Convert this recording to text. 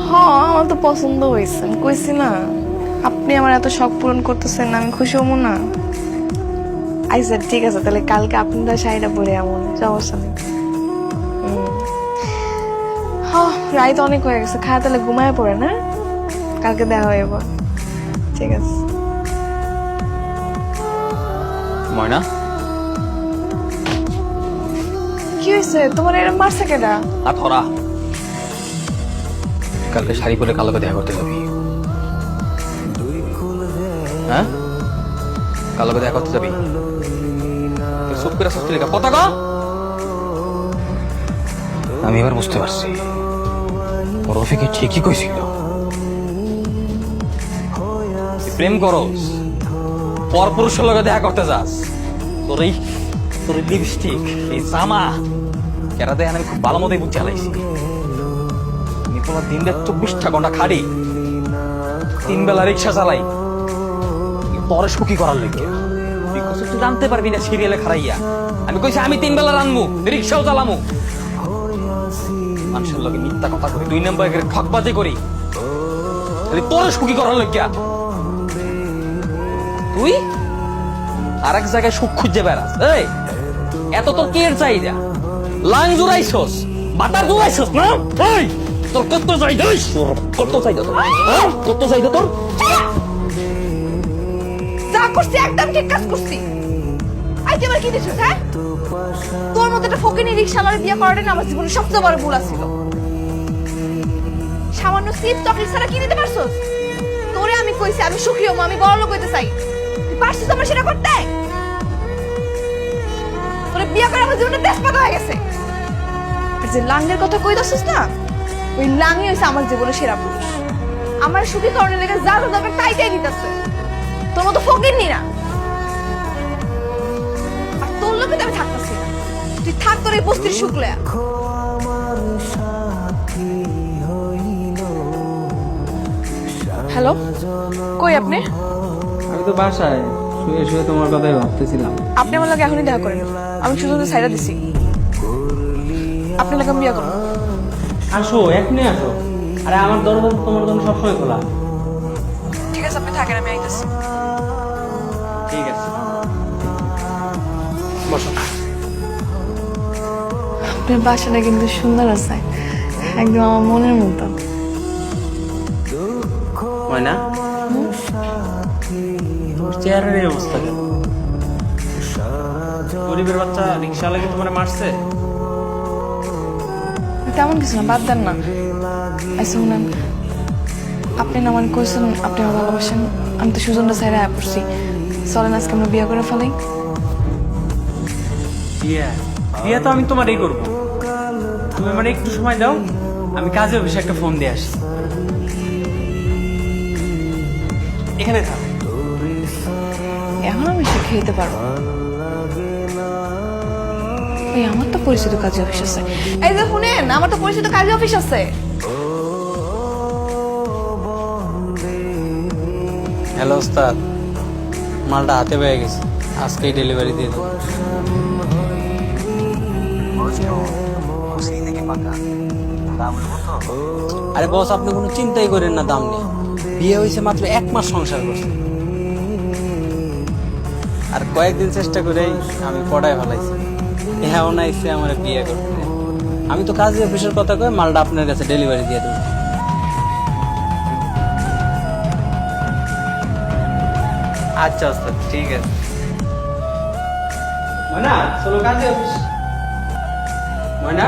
হ্যাঁ আমার তো পছন্দ হয়েছে, আমি কইছি না আপনি আমার এত শখ পূরণ করতেছেন, আমি খুশি হবো না? আচ্ছা ঠিক আছে, তাহলে কালকে আপনার শাড়িটা পরে এমন সমস্যা নেই। হ্যাঁ রাত অনেক হয়ে গেছে, খায় তাহলে ঘুমায় পড়ে না, কালকে দেখা হয়ে যাবো। ঠিক আছে। ময়না, কি হয়েছে তোমার, এরকম মারছে কেডা? আর ধরা কালকে শাড়ি পরে কালোকে দেখা করতে যাবি। হ্যাঁ, কালোকে দেখা করতে যাবি। চুপ করে সস্তি লেখা কথা কা। আমি এবার বুঝতে পারছি রফিকে ঠিকই কইছিল, প্রেম করস পরপুরুষের লগে দেখা করতে যাস। তোর লিপস্টিক, এই জামা কেরা দেয় আমি খুব ভালো মতোই বুঝে হালাইছি। আমি তোমার দিনটা 24টা ঘন্টা খাড়ি, 3 বেলা রিক্সা চালাই পরে সুখী করার লেগে। তুই জানতে পারবি না সিরিয়ালে খারাইয়া আমি কইছি আমি 3 বেলা রানবো, রিক্সাও চালামু, মানুষের লগে মিথ্যা কথা করি, 2 নম্বর ঠকবাজি করি তোরে সুখী করার লেগে। তুই আর এক জায়গায় সুখ খুঁজে বেড়াস। এই এত তোর কে চাহিদা? লাং জুড়াইছস, বাটার জুড়াইছস না? এই তোর কত চাহিদা? কত চাহিদা তোর? কত চাহিদা তোর? যা করছি একদম ঠিক কাজ করছি। আইতে আবার কি দিছিস? হ্যাঁ, তোর মতো একটা ফকিনি রিকশাওয়ালা বিয়ে করাটা না আমার জীবনের সবচেয়ে বড় ভুল ছিল। সামান্য সিপ চকলেট ছাড়া কি দিতে পারছস? তোরে আমি কইছি আমি সুখী হবো, আমি বড় লোক হইতে চাই, তুই পারছিস আমার সেটা করতে? তোরে বিয়ে করে আমার জীবনটা তেজপাতা হয়ে গেছে। আর যে লাঙ্গের কথা কই দছিস না, ওই লাঙ্গই হইছে আমার জীবনের সেরা পুরুষ। আমার সুখী করণের লেগে যা যা দরকার তাই তাই দিতেছে, তোর মতো ফকিরনি না। আর তোর লোকে তো আমি থাকতেছি না, তুই থাক তোর এই বস্তির সুখ লয়া। হ্যালো, কই আপনি? আমি তো বাসায় শুয়ে শুয়ে তোমার কথাই ভাবতেছিলাম। আপনি আমার লাগে এখনই দেখা করেন, আমি শুধু সাইডা দিছি। আপনার লাগে আমি বিয়ে করবো। আসো, এখনই আসো। আরে আমার দরজা তোমার জন্য সবসময় খোলা। ঠিক আছে আপনি থাকেন, আমি আইতেছি। ঠিক আছে, বসো। আপনার বাসাটা কিন্তু সুন্দর আছে, একদম আমার মনের মতো। ময়না, তোর চেহারার এই অবস্থা কেন? গরিবের বাচ্চা রিক্সা লাগে তোমার মারছে? তেমন কিছু না, বাদ দেন না। আচ্ছা শুনেন, আপনি না মানে কইছেন আপনি আমার ভালোবাসেন, আমি তো সুজনটা সাইডে আয়া পড়ছি। চলেন আজকে আমরা বিয়ে করে ফেলাই। বিয়ে বিয়ে তো আমি তোমারই করবো। তুমি আমার একটু সময় দাও, আমি কাজে অফিসে একটা ফোন দিয়ে আসি। এখানে থাক। এখন আমি শিখে দিতে পারবো। এই আমার তো পরিচিত কাজে অফিস আছে। এই যে শুনেন, আমার তো পরিচিত কাজে অফিস আছে। হ্যালো ওস্তাদ, মালটা হাতে পেয়ে গেছে, আজকেই ডেলিভারি দিয়ে দেবো। আরে বস, আপনি কোনো চিন্তাই করেন না দাম নিয়ে। বিয়ে হয়েছে মাত্র 1 মাস সংসার করছে, আর কয়েকদিন চেষ্টা করেই আমি পড়ায় ফেলাইছি। হ্যাঁ না ইচ্ছে আমার বিয়ে করতে। আমি তো কাজী অফিসের কথা কয়ে মালটা আপনার কাছে ডেলিভারি দিয়ে দেবো। আচ্ছা ওস্তাদ, ঠিক আছে। ময়না চলো কাজী অফিস। ময়না।